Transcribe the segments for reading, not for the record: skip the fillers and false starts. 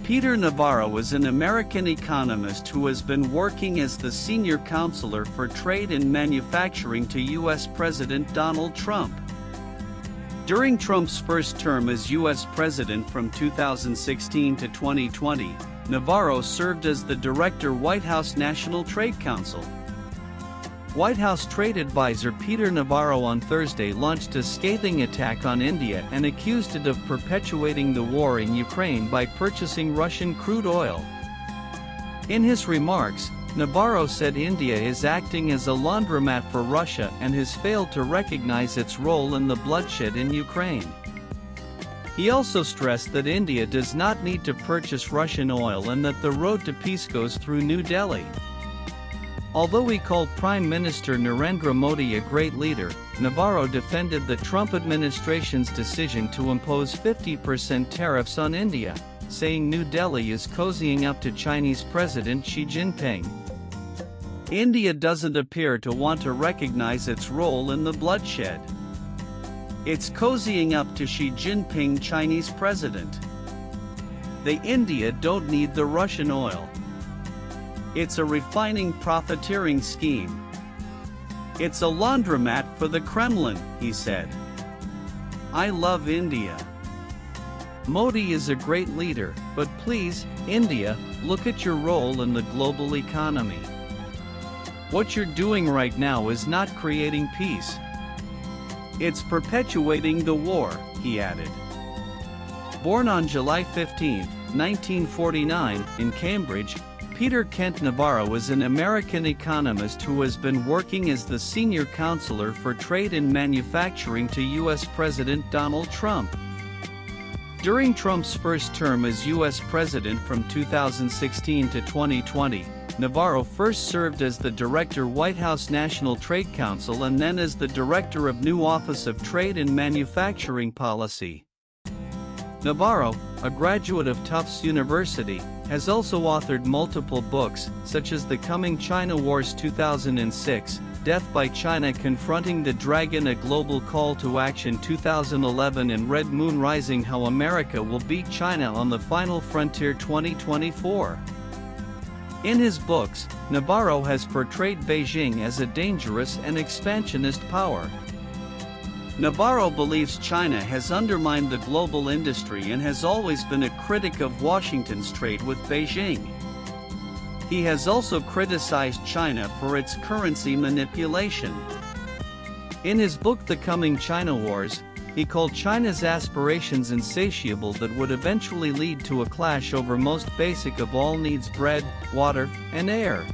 Peter Navarro is an American economist who has been working as the senior counselor for trade and manufacturing to U.S. President Donald Trump. During Trump's first term as U.S. President from 2016 to 2020, Navarro served as the Director, White House National Trade Council. White House trade advisor Peter Navarro on Thursday launched a scathing attack on India and accused it of perpetuating the war in Ukraine by purchasing Russian crude oil. In his remarks, Navarro said India is acting as a laundromat for Russia and has failed to recognize its role in the bloodshed in Ukraine. He also stressed that India does not need to purchase Russian oil and that the road to peace goes through New Delhi. Although he called Prime Minister Narendra Modi a great leader, Navarro defended the Trump administration's decision to impose 50% tariffs on India, saying New Delhi is cozying up to Chinese President Xi Jinping. India doesn't appear to want to recognize its role in the bloodshed. It's cozying up to Xi Jinping, Chinese president. India don't need the Russian oil. It's a refining profiteering scheme. It's a laundromat for the Kremlin, he said. I love India. Modi is a great leader, but please, India, look at your role in the global economy. What you're doing right now is not creating peace. It's perpetuating the war, he added. Born on July 15, 1949, in Cambridge, Peter Kent Navarro is an American economist who has been working as the senior counselor for trade and manufacturing to U.S. President Donald Trump. During Trump's first term as U.S. President from 2016 to 2020, Navarro first served as the Director, White House National Trade Council, and then as the Director of New Office of Trade and Manufacturing Policy. Navarro, a graduate of Tufts University, has also authored multiple books, such as The Coming China Wars 2006, Death by China Confronting the Dragon, A Global Call to Action 2011, and Red Moon Rising, How America Will Beat China on the Final Frontier 2024. In his books, Navarro has portrayed Beijing as a dangerous and expansionist power. Navarro believes China has undermined the global industry and has always been a critic of Washington's trade with Beijing. He has also criticized China for its currency manipulation. In his book The Coming China Wars, he called China's aspirations insatiable that would eventually lead to a clash over most basic of all needs: bread, water, and air.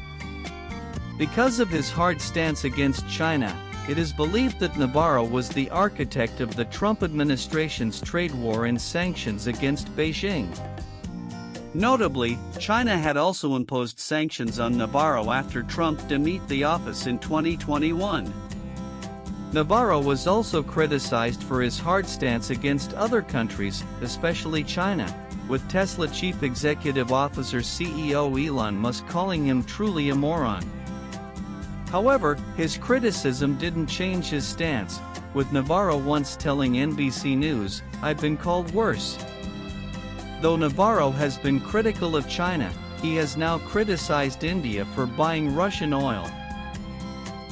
Because of his hard stance against China, it is believed that Navarro was the architect of the Trump administration's trade war and sanctions against Beijing. Notably, China had also imposed sanctions on Navarro after Trump demitted the office in 2021. Navarro was also criticized for his hard stance against other countries, especially China, with Tesla Chief Executive Officer CEO Elon Musk calling him truly a moron. However, his criticism didn't change his stance, with Navarro once telling NBC News, "I've been called worse." Though Navarro has been critical of China, he has now criticized India for buying Russian oil.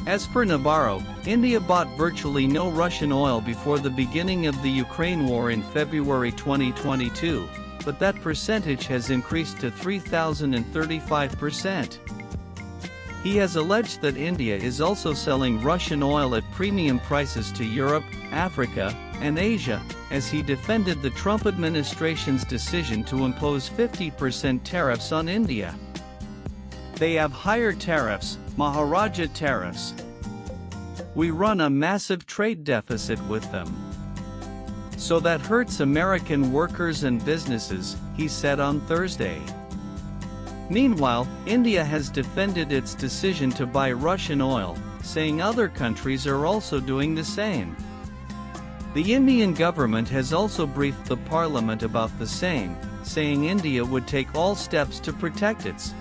As per Navarro, India bought virtually no Russian oil before the beginning of the Ukraine war in February 2022, but that percentage has increased to 3,035%. He has alleged that India is also selling Russian oil at premium prices to Europe, Africa, and Asia, as he defended the Trump administration's decision to impose 50% tariffs on India. They have higher tariffs, Maharaja tariffs. We run a massive trade deficit with them. So that hurts American workers and businesses, he said on Thursday. Meanwhile, India has defended its decision to buy Russian oil, saying other countries are also doing the same. The Indian government has also briefed the parliament about the same, saying India would take all steps to protect its